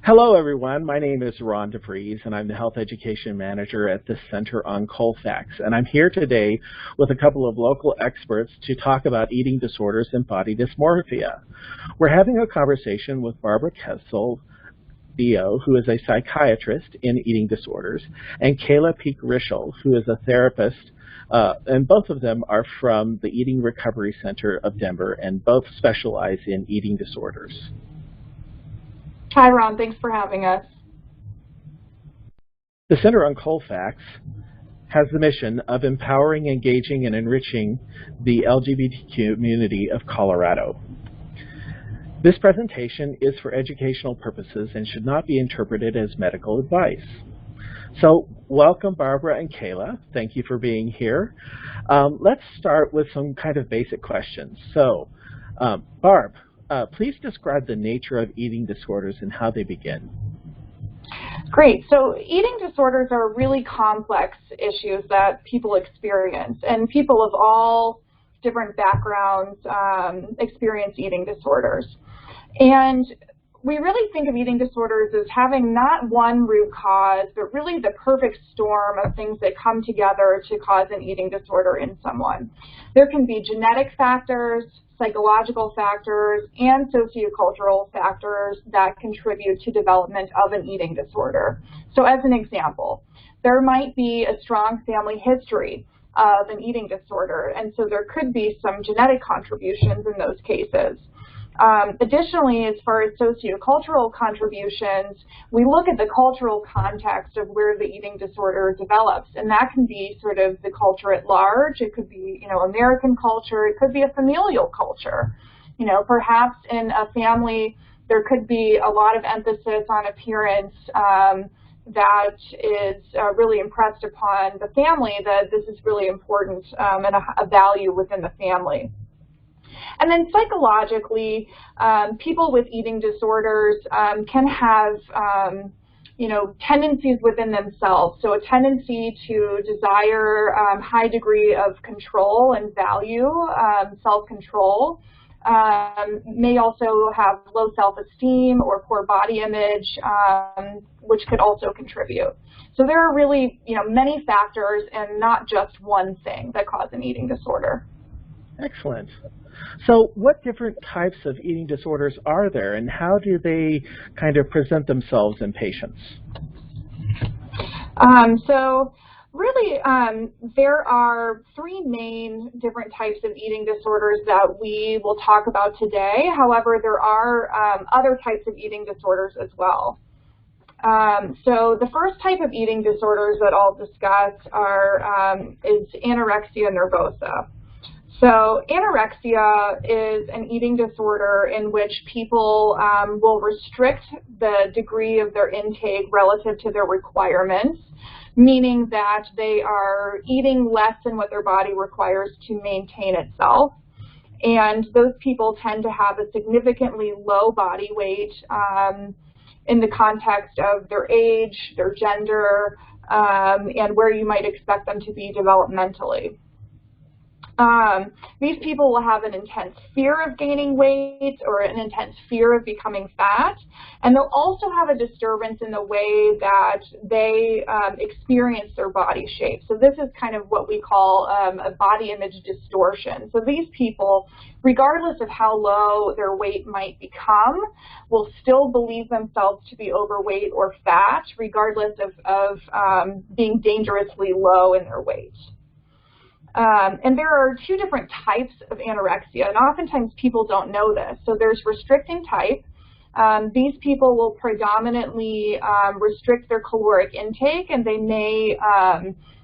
Hello everyone, my name is Ron DeVries and I'm the Health Education Manager at the CenterOnColfax, and I'm here today with a couple of local experts to talk about eating disorders and body dysmorphia. We're having a conversation with Barbara Kessel, DO, who is a psychiatrist in eating disorders, and Kaila Peak-Rishel, who is a therapist, and both of them are from the Eating Recovery Center of Denver and both specialize in eating disorders. Hi, Ron. Thanks for having us. The CenterOnColfax has the mission of empowering, engaging, and enriching the LGBTQ community of Colorado. This presentation is for educational purposes and should not be interpreted as medical advice. So, welcome Barbara and Kaila. Thank you for being here. Let's start with some kind of basic questions. So, Barb, please describe the nature of eating disorders and how they begin. Great. So eating disorders are really complex issues that people experience, and people of all different backgrounds experience eating disorders. And we really think of eating disorders as having not one root cause, but really the perfect storm of things that come together to cause an eating disorder in someone. There can be genetic factors, psychological factors, and sociocultural factors that contribute to development of an eating disorder. So as an example, there might be a strong family history of an eating disorder, and so there could be some genetic contributions in those cases. Additionally, as far as sociocultural contributions, we look at the cultural context of where the eating disorder develops, and that can be sort of the culture at large. It could be, American culture. It could be a familial culture. Perhaps in a family there could be a lot of emphasis on appearance that is really impressed upon the family, that this is really important and a value within the family. And then psychologically, people with eating disorders can have, tendencies within themselves. So a tendency to desire high degree of control and value, self-control. May also have low self-esteem or poor body image, which could also contribute. So there are really, many factors and not just one thing that cause an eating disorder. Excellent. So what different types of eating disorders are there, and how do they kind of present themselves in patients? So really, there are three main different types of eating disorders that we will talk about today. However, there are other types of eating disorders as well. So the first type of eating disorders that I'll discuss is anorexia nervosa. So anorexia is an eating disorder in which people will restrict the degree of their intake relative to their requirements, meaning that they are eating less than what their body requires to maintain itself. And those people tend to have a significantly low body weight in the context of their age, their gender, and where you might expect them to be developmentally. These people will have an intense fear of gaining weight or an intense fear of becoming fat, and they'll also have a disturbance in the way that they experience their body shape. So this is kind of what we call a body image distortion. So these people, regardless of how low their weight might become, will still believe themselves to be overweight or fat, regardless of being dangerously low in their weight. And there are two different types of anorexia, and oftentimes people don't know this. So there's restricting type. These people will predominantly restrict their caloric intake, and they may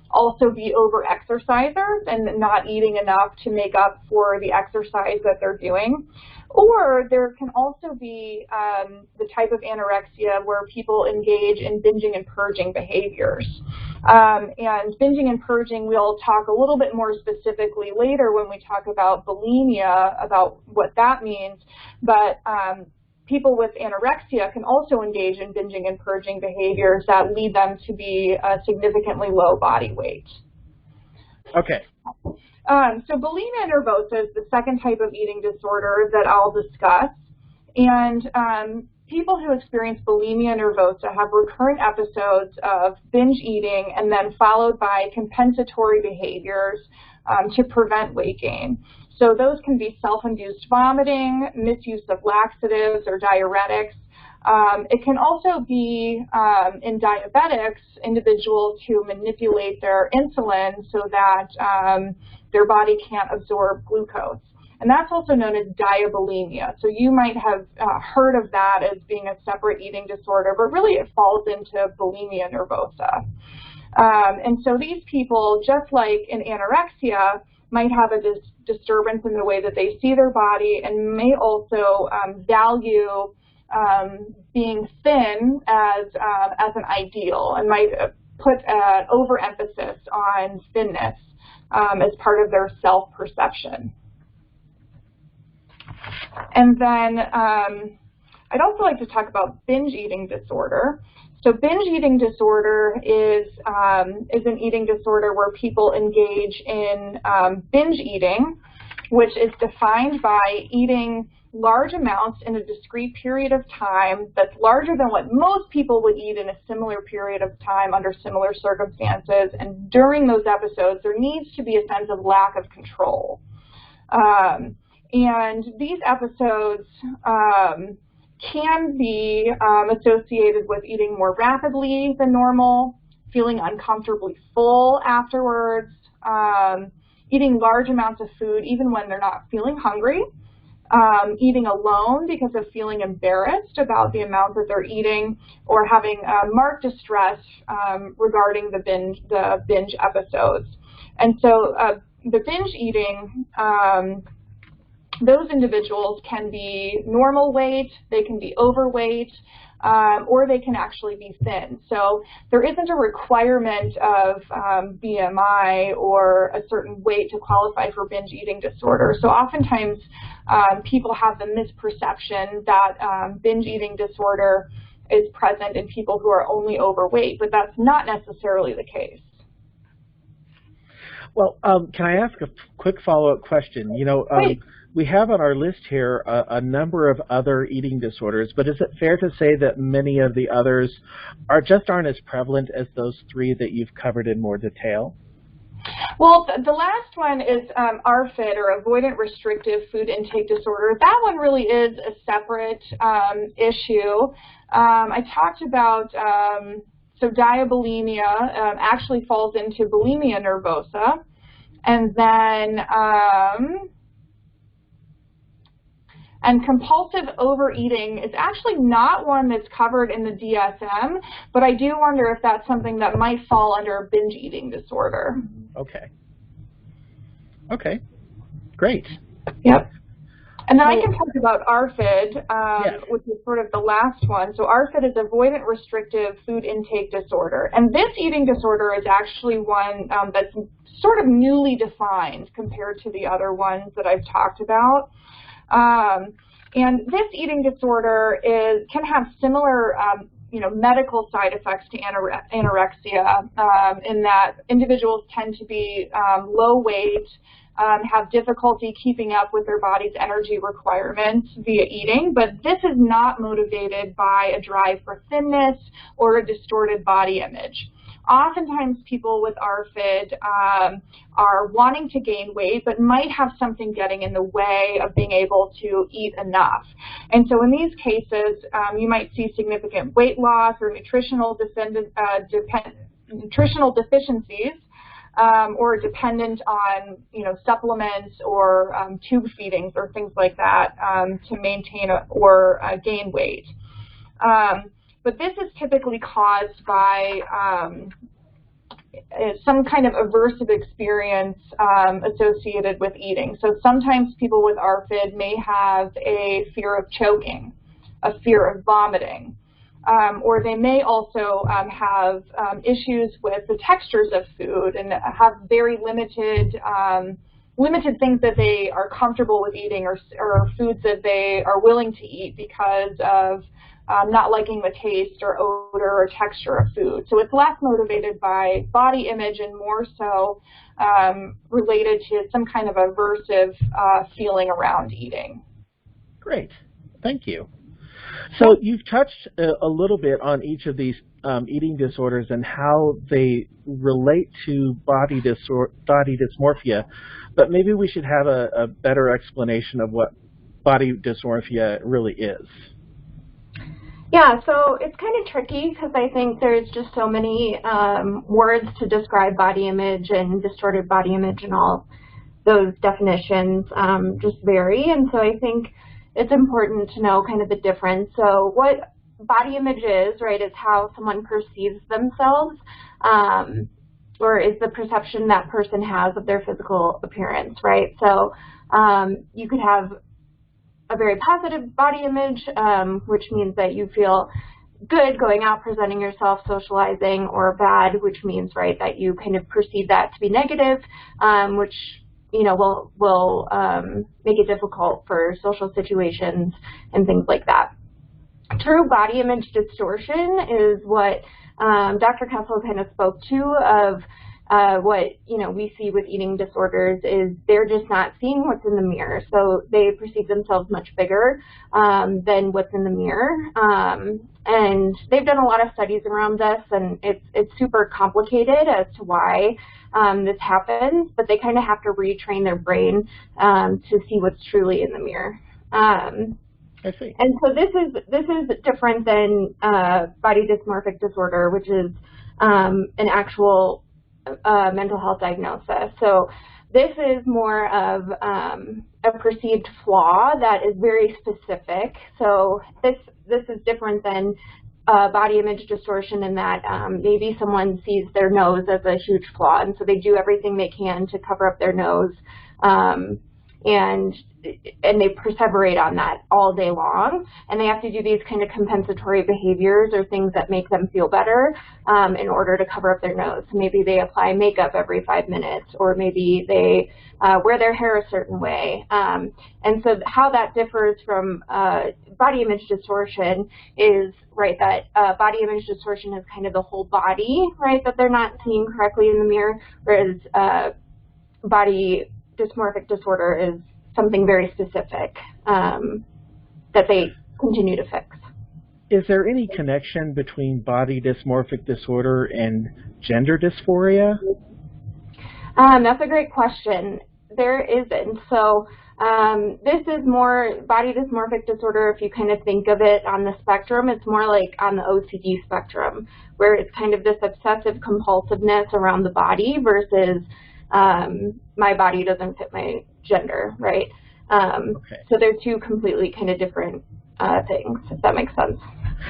also be over-exercisers and not eating enough to make up for the exercise that they're doing. Or there can also be the type of anorexia where people engage in binging and purging behaviors. And binging and purging, we'll talk a little bit more specifically later when we talk about bulimia, about what that means. But people with anorexia can also engage in binging and purging behaviors that lead them to be a significantly low body weight. Okay. So bulimia nervosa is the second type of eating disorder that I'll discuss. And people who experience bulimia nervosa have recurrent episodes of binge eating and then followed by compensatory behaviors to prevent weight gain. So those can be self-induced vomiting, misuse of laxatives or diuretics. It can also be, in diabetics, individuals who manipulate their insulin so that their body can't absorb glucose. And that's also known as diabulimia. So you might have heard of that as being a separate eating disorder, but really it falls into bulimia nervosa. And so these people, just like in anorexia, might have a disturbance in the way that they see their body and may also value being thin as an ideal and might put an overemphasis on thinness as part of their self-perception. And then I'd also like to talk about binge eating disorder. So binge eating disorder is an eating disorder where people engage in binge eating, which is defined by eating large amounts in a discrete period of time that's larger than what most people would eat in a similar period of time under similar circumstances. And during those episodes, there needs to be a sense of lack of control. And these episodes can be associated with eating more rapidly than normal, feeling uncomfortably full afterwards, eating large amounts of food even when they're not feeling hungry, eating alone because of feeling embarrassed about the amount that they're eating, or having marked distress regarding the binge episodes. And so the binge eating, those individuals can be normal weight, they can be overweight, or they can actually be thin. So there isn't a requirement of BMI or a certain weight to qualify for binge eating disorder. So oftentimes people have the misperception that binge eating disorder is present in people who are only overweight, but that's not necessarily the case. Well, can I ask a quick follow-up question? You know, we have on our list here a number of other eating disorders, but is it fair to say that many of the others aren't as prevalent as those three that you've covered in more detail? Well, the last one is ARFID, or Avoidant Restrictive Food Intake Disorder. That one really is a separate issue. I talked about, so diabulimia actually falls into bulimia nervosa. And then, and compulsive overeating is actually not one that's covered in the DSM, but I do wonder if that's something that might fall under a binge eating disorder. Okay. Okay. Great. Yep. And then I can talk about ARFID, which is sort of the last one. So ARFID is Avoidant Restrictive Food Intake Disorder. And this eating disorder is actually one that's sort of newly defined compared to the other ones that I've talked about. And this eating disorder can have similar medical side effects to anorexia in that individuals tend to be low weight, have difficulty keeping up with their body's energy requirements via eating, but this is not motivated by a drive for thinness or a distorted body image. Oftentimes people with ARFID are wanting to gain weight, but might have something getting in the way of being able to eat enough. And so in these cases, you might see significant weight loss or nutritional deficiencies, or dependent on supplements or tube feedings or things like that to maintain or gain weight. But this is typically caused by some kind of aversive experience associated with eating. So sometimes people with ARFID may have a fear of choking, a fear of vomiting, or they may also have issues with the textures of food and have very limited things that they are comfortable with eating, or foods that they are willing to eat because of not liking the taste or odor or texture of food. So it's less motivated by body image and more so related to some kind of aversive feeling around eating. Great. Thank you. So you've touched a little bit on each of these eating disorders and how they relate to body dysmorphia, but maybe we should have a better explanation of what body dysmorphia really is. Yeah, so it's kind of tricky because I think there's just so many words to describe body image, and distorted body image and all those definitions just vary. And so I think it's important to know kind of the difference. So what body image is, right, is how someone perceives themselves, or is the perception that person has of their physical appearance, right? So you could have a very positive body image, which means that you feel good going out, presenting yourself, socializing, or bad, which means, right, that you kind of perceive that to be negative, which, you know, will make it difficult for social situations and things like that. True body image distortion is what Dr. Kessel kind of spoke to of what, you know, we see with eating disorders is they're just not seeing what's in the mirror. So they perceive themselves much bigger than what's in the mirror. And they've done a lot of studies around this, and it's super complicated as to why this happens, but they kind of have to retrain their brain to see what's truly in the mirror. I see. And so this is different than body dysmorphic disorder, which is an actual mental health diagnosis. So this is more of a perceived flaw that is very specific. So this is different than body image distortion in that maybe someone sees their nose as a huge flaw, and so they do everything they can to cover up their nose, and they perseverate on that all day long, and they have to do these kind of compensatory behaviors or things that make them feel better in order to cover up their nose. So maybe they apply makeup every 5 minutes, or maybe they wear their hair a certain way. And so how that differs from body image distortion is, right, that body image distortion is kind of the whole body, right, that they're not seeing correctly in the mirror, whereas body dysmorphic disorder is something very specific that they continue to fix. Is there any connection between body dysmorphic disorder and gender dysphoria? That's a great question. There isn't. So this is more body dysmorphic disorder, if you kind of think of it on the spectrum, it's more like on the OCD spectrum, where it's kind of this obsessive compulsiveness around the body versus my body doesn't fit my gender, right? Okay. So they're two completely kind of different things, if that makes sense.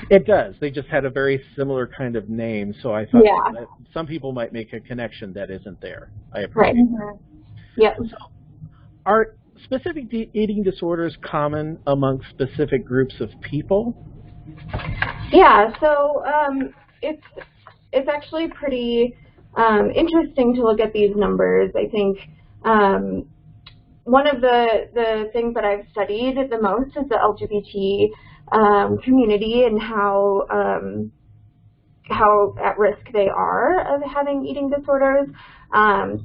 It does. They just had a very similar kind of name, so I thought that some people might make a connection that isn't there. I appreciate that. Yep. So, are specific eating disorders common among specific groups of people? Yeah, so it's actually pretty interesting to look at these numbers. I think one of the things that I've studied the most is the LGBT community and how at risk they are of having eating disorders.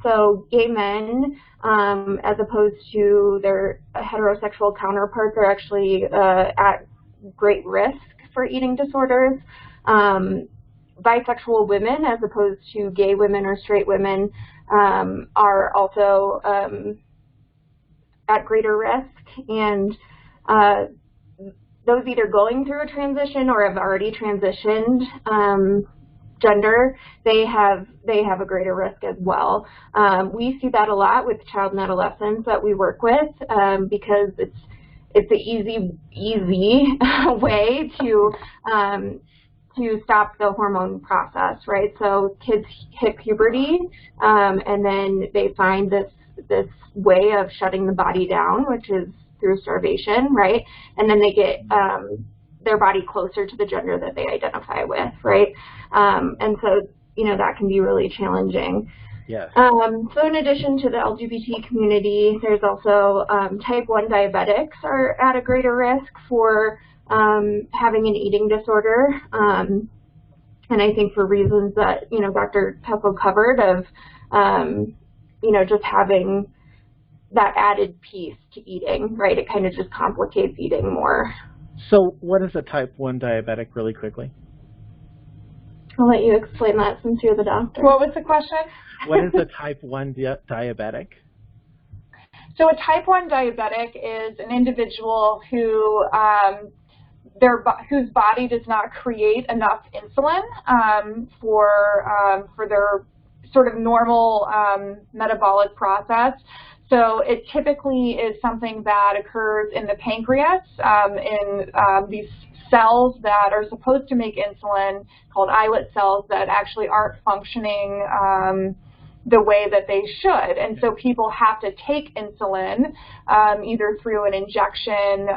So gay men, as opposed to their heterosexual counterparts, are actually at great risk for eating disorders. Bisexual women, as opposed to gay women or straight women, are also at greater risk, and those either going through a transition or have already transitioned gender, they have a greater risk as well. We see that a lot with child and adolescents that we work with because it's an easy way to stop the hormone process, right? So kids hit puberty, and then they find this way of shutting the body down, which is through starvation, right? And then they get their body closer to the gender that they identify with, right? And so, you know, that can be really challenging. Yes. So in addition to the LGBT community, there's also type 1 diabetics are at a greater risk for having an eating disorder. And I think for reasons that, you know, Dr. Kessel covered of, you know, just having that added piece to eating, right? It kind of just complicates eating more. So what is a type 1 diabetic really quickly? I'll let you explain that since you're the doctor. What was the question? What is a type 1 diabetic? So a type 1 diabetic is an individual who whose body does not create enough insulin for their sort of normal metabolic process. So it typically is something that occurs in the pancreas, in these cells that are supposed to make insulin, called islet cells, that actually aren't functioning the way that they should. And so people have to take insulin either through an injection,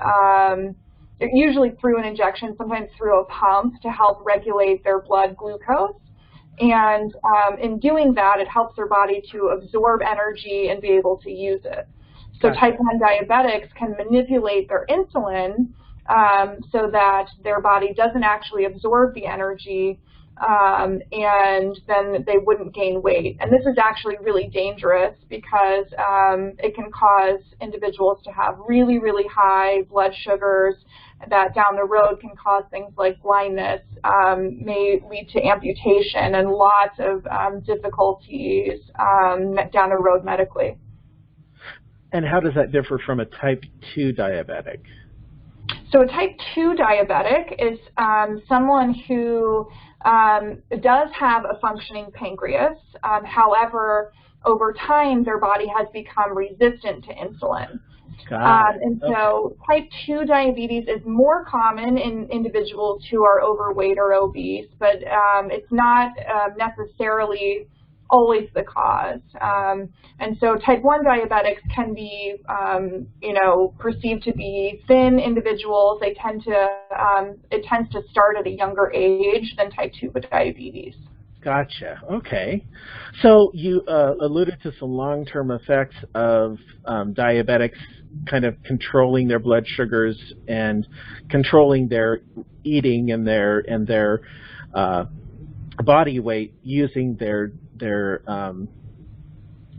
usually through an injection, sometimes through a pump to help regulate their blood glucose. And in doing that, it helps their body to absorb energy and be able to use it. So Gotcha. type 1 diabetics can manipulate their insulin so that their body doesn't actually absorb the energy, and then they wouldn't gain weight. And this is actually really dangerous because it can cause individuals to have really, really high blood sugars that down the road can cause things like blindness, may lead to amputation and lots of difficulties down the road medically. And how does that differ from a type 2 diabetic? So a type 2 diabetic is someone who does have a functioning pancreas. However, over time, their body has become resistant to insulin. And so type 2 diabetes is more common in individuals who are overweight or obese, but it's not necessarily always the cause. And so type 1 diabetics can be, perceived to be thin individuals. They tend to, it tends to start at a younger age than type 2 diabetes. Gotcha. Okay. So you alluded to some long-term effects of diabetics kind of controlling their blood sugars and controlling their eating and their body weight using their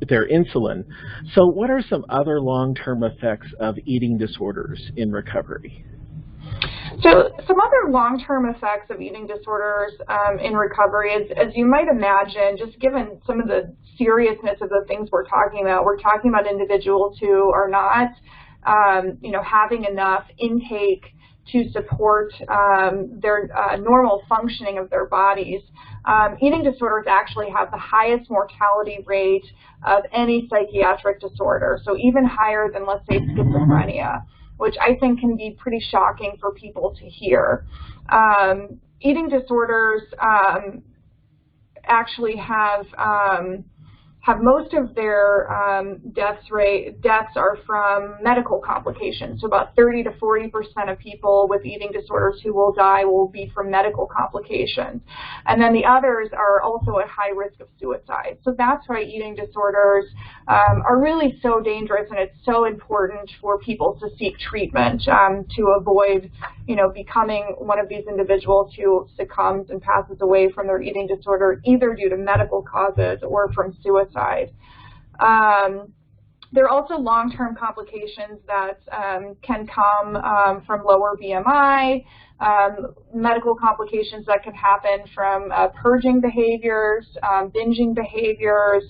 insulin. So what are some other long-term effects of eating disorders in recovery? So some other long-term effects of eating disorders in recovery is, as you might imagine, just given some of the seriousness of the things we're talking about individuals who are not, having enough intake to support their normal functioning of their bodies. Eating disorders actually have the highest mortality rate of any psychiatric disorder, so even higher than, let's say, schizophrenia, which I think can be pretty shocking for people to hear. Eating disorders actually have most of their deaths are from medical complications. So about 30 to 40% of people with eating disorders who will die will be from medical complications. And then the others are also at high risk of suicide. So that's why eating disorders are really so dangerous, and it's so important for people to seek treatment to avoid, becoming one of these individuals who succumbs and passes away from their eating disorder, either due to medical causes or from suicide. There are also long-term complications that can come from lower BMI, medical complications that can happen from purging behaviors, binging behaviors.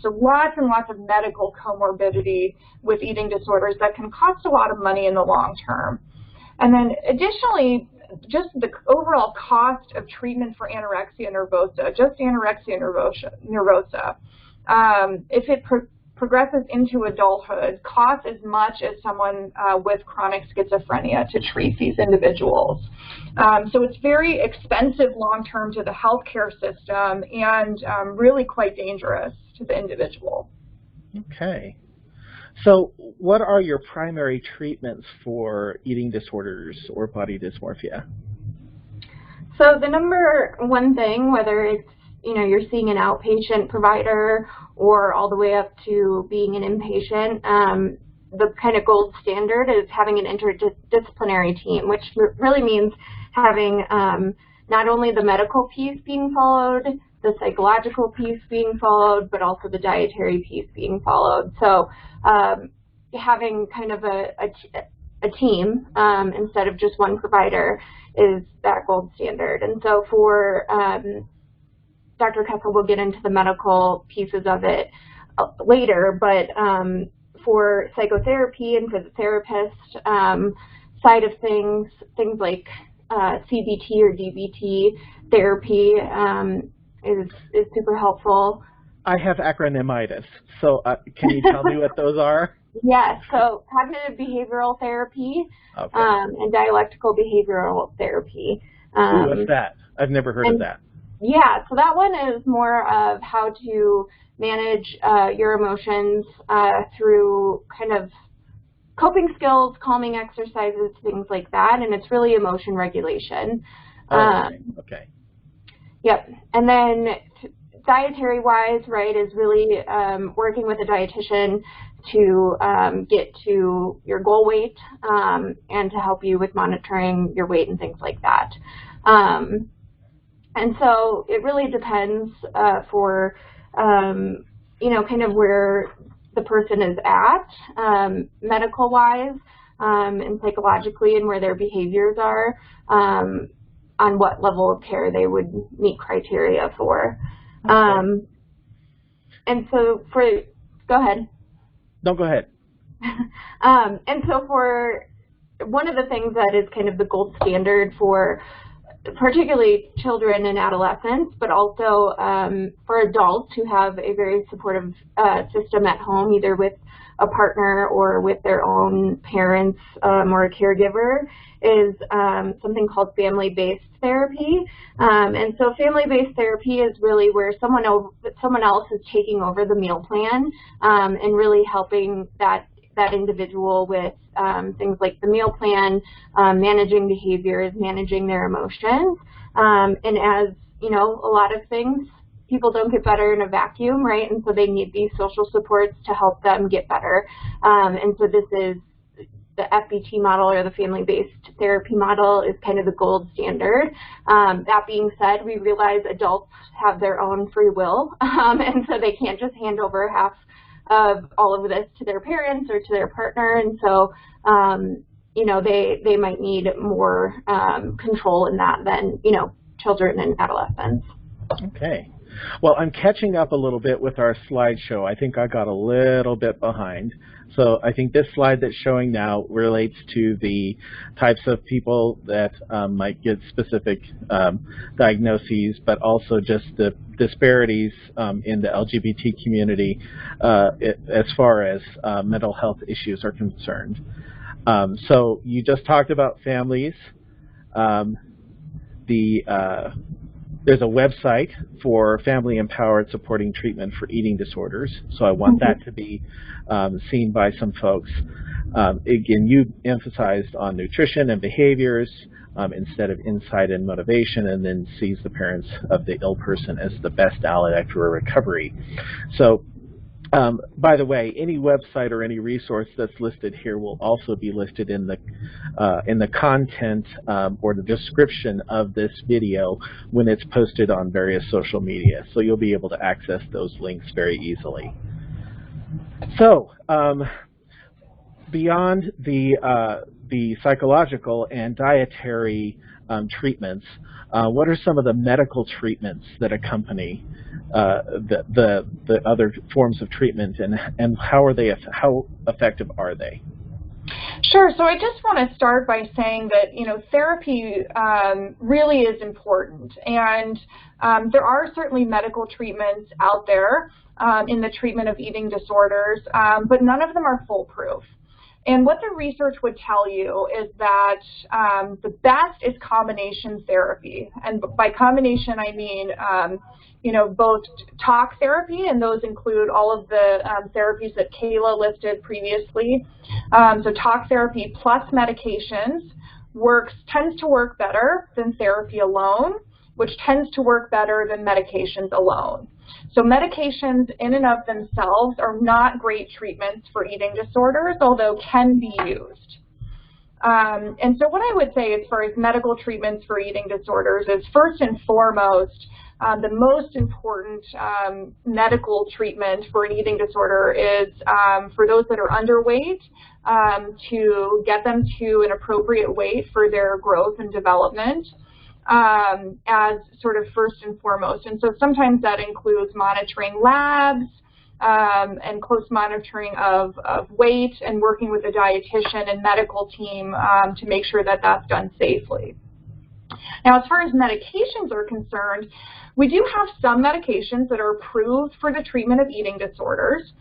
So lots and lots of medical comorbidity with eating disorders that can cost a lot of money in the long term. And then additionally, just the overall cost of treatment for anorexia nervosa, just anorexia nervosa, if it progresses into adulthood, costs as much as someone with chronic schizophrenia to treat these individuals. So it's very expensive long-term to the healthcare system and really quite dangerous to the individual. Okay. So what are your primary treatments for eating disorders or body dysmorphia? So the number one thing, whether it's you're seeing an outpatient provider or all the way up to being an inpatient, the kind of gold standard is having an interdisciplinary team, which really means having not only the medical piece being followed, the psychological piece being followed, but also the dietary piece being followed. So having kind of a a team instead of just one provider is that gold standard. And so for Dr. Kessel will get into the medical pieces of it later, but for psychotherapy and for the therapist side of things, things like CBT or DBT therapy is super helpful. I have acronymitis, so can you tell me what those are? Yes, so cognitive behavioral therapy and dialectical behavioral therapy. What's that? I've never heard of that. Yeah, so that one is more of how to manage your emotions through kind of coping skills, calming exercises, things like that, and it's really emotion regulation. Okay. Yep, and then dietary-wise, right, is really working with a dietitian to get to your goal weight and to help you with monitoring your weight and things like that. And so it really depends for, you know, kind of where the person is at medical-wise and psychologically, and where their behaviors are, on what level of care they would meet criteria for. And so for, go ahead. No, go ahead. And so for one of the things that is kind of the gold standard for particularly children and adolescents, but also for adults who have a very supportive system at home, either with a partner or with their own parents or a caregiver, is something called family-based therapy. And so family-based therapy is really where someone else is taking over the meal plan and really helping that individual with things like the meal plan, managing behaviors, managing their emotions. And as you know, a lot of things, people don't get better in a vacuum, right? And so they need these social supports to help them get better. And so this is the FBT model, or the family-based therapy model, is kind of the gold standard. That being said, we realize adults have their own free will, and so they can't just hand over half of all of this to their parents or to their partner, and so you know, they might need more control in that than, you know, children and adolescents. Okay. Well, I'm catching up a little bit with our slideshow. I think I got a little bit behind. So I think this slide that's showing now relates to the types of people that might get specific diagnoses, but also just the disparities in the LGBT community as far as mental health issues are concerned. So you just talked about families. There's a website for family empowered supporting treatment for eating disorders, so I want that to be seen by some folks. Again, you emphasized on nutrition and behaviors instead of insight and motivation, and then sees the parents of the ill person as the best ally for recovery. So by the way, any website or any resource that's listed here will also be listed in the content or the description of this video when it's posted on various social media. So you'll be able to access those links very easily. So beyond the psychological and dietary treatments, what are some of the medical treatments that accompany the other forms of treatment, and how effective are they? Sure. So I just want to start by saying that, you know, therapy really is important, and there are certainly medical treatments out there in the treatment of eating disorders, but none of them are foolproof. And what the research would tell you is that the best is combination therapy. And by combination, I mean, you know, both talk therapy, and those include all of the therapies that Kaila listed previously. So talk therapy plus medications tends to work better than therapy alone, which tends to work better than medications alone. So medications in and of themselves are not great treatments for eating disorders, although can be used. And so what I would say as far as medical treatments for eating disorders is first and foremost, the most important medical treatment for an eating disorder is for those that are underweight, to get them to an appropriate weight for their growth and development as sort of first and foremost. And so sometimes that includes monitoring labs and close monitoring of weight and working with a dietitian and medical team to make sure that that's done safely. Now, as far as medications are concerned, we do have some medications that are approved for the treatment of eating disorders.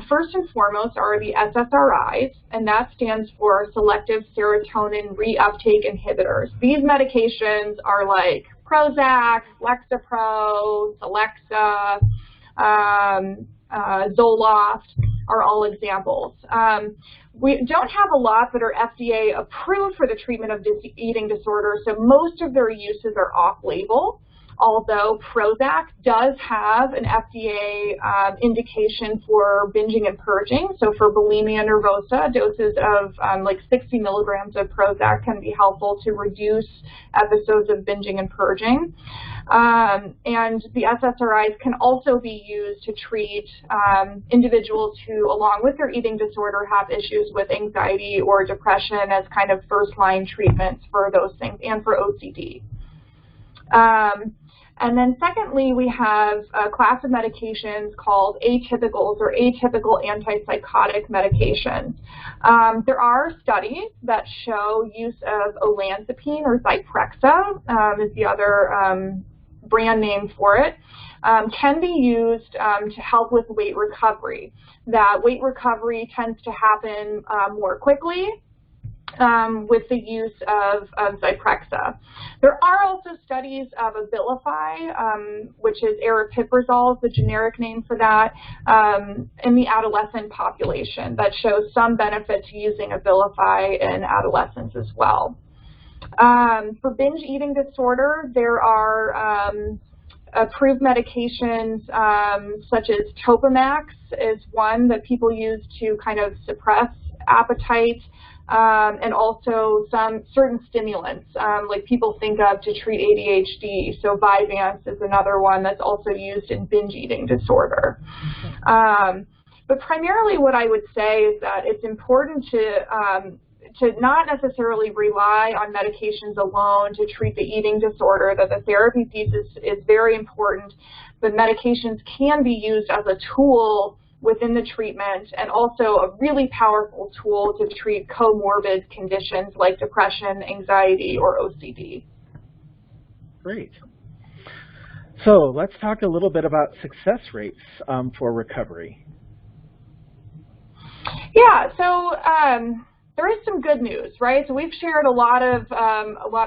First and foremost are the SSRIs, and that stands for selective serotonin reuptake inhibitors. These medications are like Prozac, Lexapro, Celexa, Zoloft are all examples. We don't have a lot that are FDA approved for the treatment of eating disorders, so most of their uses are off-label, although Prozac does have an FDA indication for binging and purging. So for bulimia nervosa, doses of like 60 milligrams of Prozac can be helpful to reduce episodes of binging and purging. And the SSRIs can also be used to treat individuals who, along with their eating disorder, have issues with anxiety or depression as kind of first-line treatments for those things, and for OCD. And then secondly, we have a class of medications called atypicals or atypical antipsychotic medications. There are studies that show use of olanzapine, or Zyprexa is the other brand name for it, can be used to help with weight recovery. That weight recovery tends to happen more quickly with the use of Zyprexa. There are also studies of Abilify, which is aripiprazole, the generic name for that, in the adolescent population that shows some benefit to using Abilify in adolescents as well. For binge eating disorder, there are approved medications such as Topamax is one that people use to kind of suppress appetite, and also some certain stimulants like people think of to treat ADHD. So Vyvanse is another one that's also used in binge eating disorder. But primarily what I would say is that it's important to not necessarily rely on medications alone to treat the eating disorder, that the therapy piece is very important, but medications can be used as a tool within the treatment, and also a really powerful tool to treat comorbid conditions like depression, anxiety, or OCD. Great. So let's talk a little bit about success rates for recovery. Yeah, so there is some good news, right? So we've shared a lot of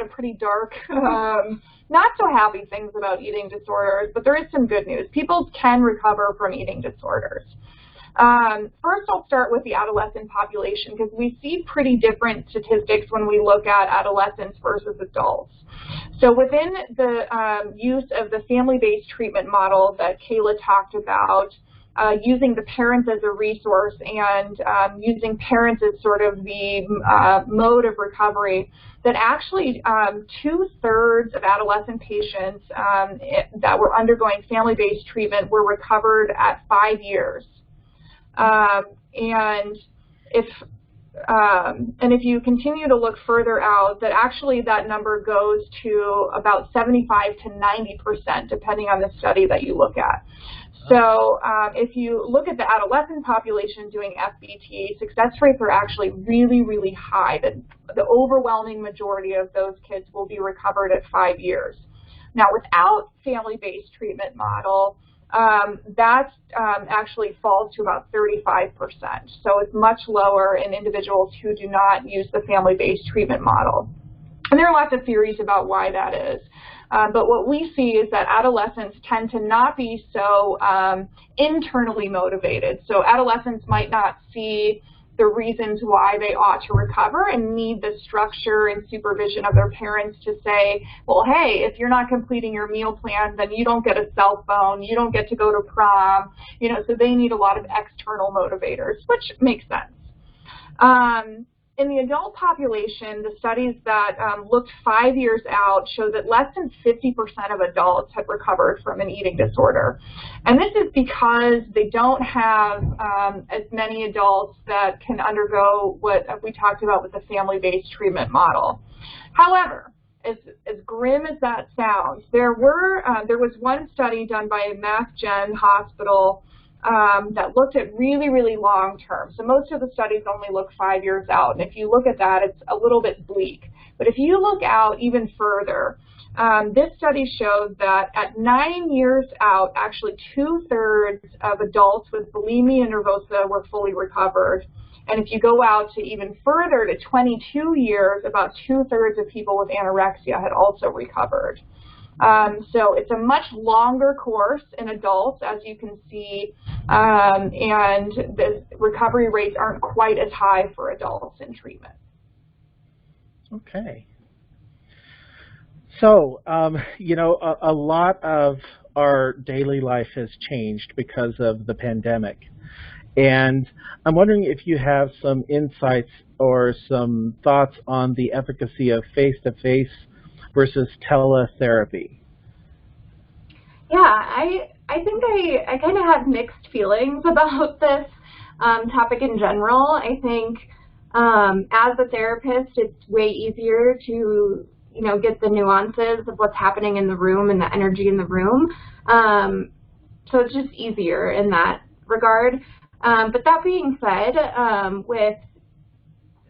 pretty dark, not so happy things about eating disorders, but there is some good news. People can recover from eating disorders. First, I'll start with the adolescent population, because we see pretty different statistics when we look at adolescents versus adults. So within the use of the family-based treatment model that Kaila talked about, using the parents as a resource and using parents as sort of the mode of recovery, that actually 2/3 of adolescent patients that were undergoing family-based treatment were recovered at 5 years. And if you continue to look further out, that actually that number goes to about 75 to 90%, depending on the study that you look at. So if you look at the adolescent population doing FBT, success rates are actually really, really high. The overwhelming majority of those kids will be recovered at 5 years. Now, without family-based treatment model, that actually falls to about 35%. So it's much lower in individuals who do not use the family-based treatment model. And there are lots of theories about why that is. But what we see is that adolescents tend to not be so internally motivated. So adolescents might not see the reasons why they ought to recover and need the structure and supervision of their parents to say, well, hey, if you're not completing your meal plan, then you don't get a cell phone, you don't get to go to prom, so they need a lot of external motivators, which makes sense. in the adult population, the studies that looked 5 years out show that less than 50% of adults had recovered from an eating disorder. And this is because they don't have as many adults that can undergo what we talked about with the family-based treatment model. However, as grim as that sounds, there was one study done by Mass Gen Hospital that looked at really, really long term. So most of the studies only look 5 years out, and if you look at that, it's a little bit bleak. But if you look out even further, this study showed that at 9 years out, actually 2/3 of adults with bulimia nervosa were fully recovered. And if you go out to even further, to 22 years, about 2/3 of people with anorexia had also recovered. So it's a much longer course in adults, as you can see, and the recovery rates aren't quite as high for adults in treatment. Okay. So, you know, a lot of our daily life has changed because of the pandemic. And I'm wondering if you have some insights or some thoughts on the efficacy of face-to-face versus teletherapy. Yeah, I think I kind of have mixed feelings about this topic in general. I think as a therapist, it's way easier to, you know, get the nuances of what's happening in the room and the energy in the room. So it's just easier in that regard. But that being said, with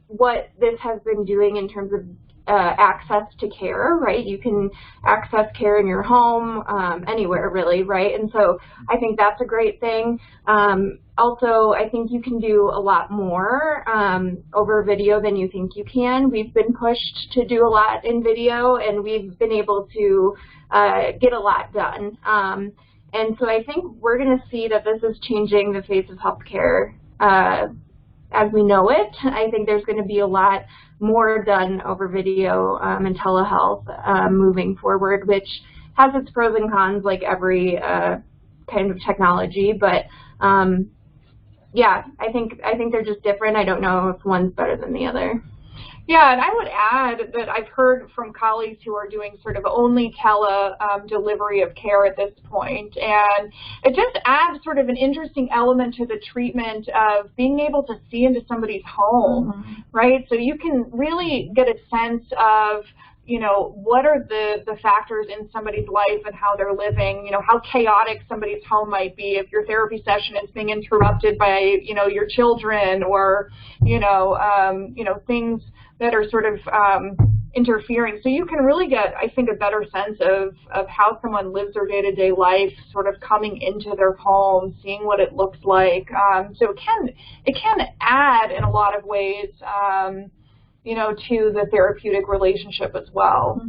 what this has been doing in terms of access to care, right? You can access care in your home, anywhere really, right? And so I think that's a great thing. Also, I think you can do a lot more over video than you think you can. We've been pushed to do a lot in video, and we've been able to get a lot done. And so I think we're going to see that this is changing the face of healthcare as we know it. I think there's going to be a lot more done over video and telehealth moving forward, which has its pros and cons like every kind of technology. But yeah, I think they're just different. I don't know if one's better than the other. Yeah, and I would add that I've heard from colleagues who are doing sort of only delivery of care at this point, and it just adds sort of an interesting element to the treatment of being able to see into somebody's home, right? So you can really get a sense of, you know, what are the factors in somebody's life and how they're living, you know, how chaotic somebody's home might be if your therapy session is being interrupted by, you know, your children or, you know, things that are sort of interfering. So you can really get, I think, a better sense of how someone lives their day-to-day life, sort of coming into their home, seeing what it looks like. So it can add in a lot of ways, you know, to the therapeutic relationship as well.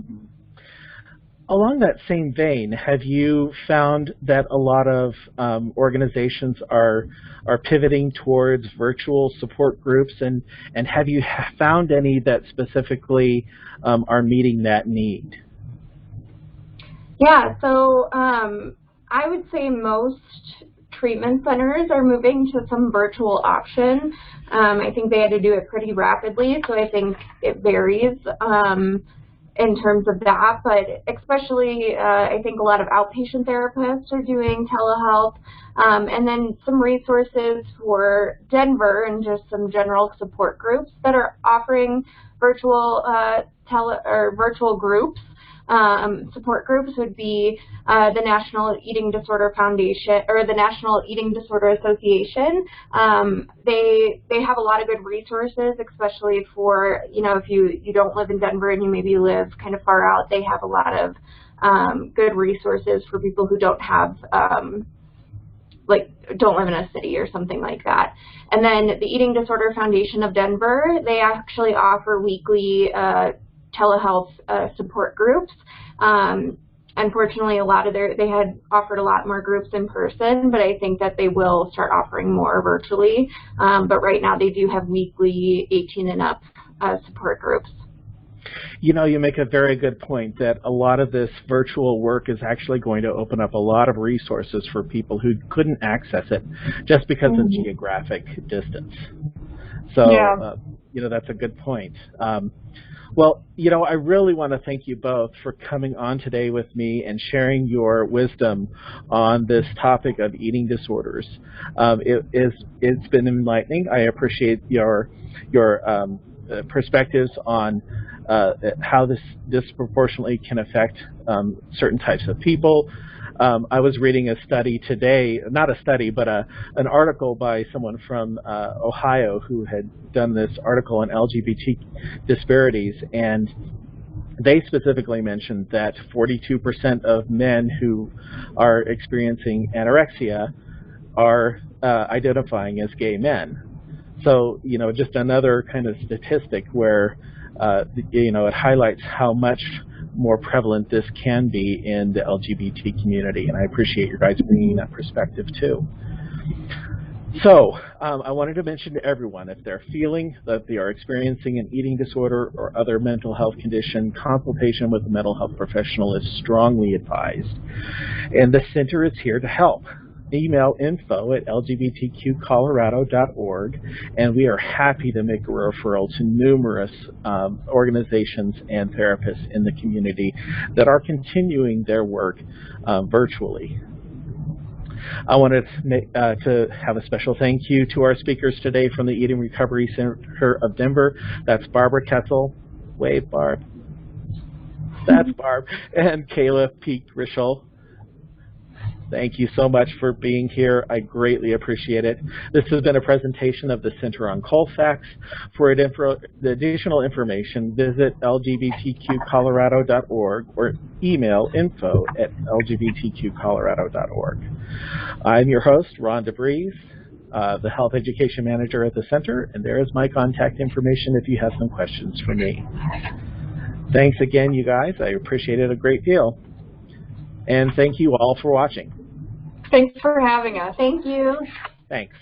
Along that same vein, have you found that a lot of organizations are pivoting towards virtual support groups, and have you found any that specifically are meeting that need? Yeah, so I would say most treatment centers are moving to some virtual option. I think they had to do it pretty rapidly, so I think it varies in terms of that, but especially I think a lot of outpatient therapists are doing telehealth, and then some resources for Denver and just some general support groups that are offering virtual virtual groups. Support groups would be the National Eating Disorder Foundation or the National Eating Disorder Association. They have a lot of good resources, especially for, you know, if you don't live in Denver and you maybe live kind of far out. They have a lot of good resources for people who don't have don't live in a city or something like that. And then the Eating Disorder Foundation of Denver, they actually offer weekly telehealth support groups. Unfortunately, they had offered a lot more groups in person, but I think that they will start offering more virtually. But right now they do have weekly 18 and up support groups. You know, you make a very good point that a lot of this virtual work is actually going to open up a lot of resources for people who couldn't access it just because of geographic distance. So, that's a good point. Well, I really want to thank you both for coming on today with me and sharing your wisdom on this topic of eating disorders. It's been enlightening. I appreciate your perspectives on how this disproportionately can affect certain types of people. I was reading a study today, not a study, but an article by someone from Ohio who had done this article on LGBT disparities, and they specifically mentioned that 42% of men who are experiencing anorexia are identifying as gay men. So, just another kind of statistic where, it highlights how much more prevalent this can be in the LGBT community, and I appreciate you guys bringing that perspective too. So I wanted to mention to everyone, if they're feeling that they are experiencing an eating disorder or other mental health condition, consultation with a mental health professional is strongly advised, and the center is here to help. Email info@lgbtqcolorado.org, and we are happy to make a referral to numerous organizations and therapists in the community that are continuing their work virtually. I wanted to have a special thank you to our speakers today from the Eating Recovery Center of Denver. That's Barbara Kessel, wave Barb, that's Barb, and Kaila Peak-Rishel. Thank you so much for being here. I greatly appreciate it. This has been a presentation of the CenterOnColfax. For additional information, visit lgbtqcolorado.org or email info@lgbtqcolorado.org. I'm your host, Ron DeVries, the Health Education Manager at the Center, and there is my contact information if you have some questions for me. Thanks again, you guys. I appreciate it a great deal. And thank you all for watching. Thanks for having us. Thank you. Thanks.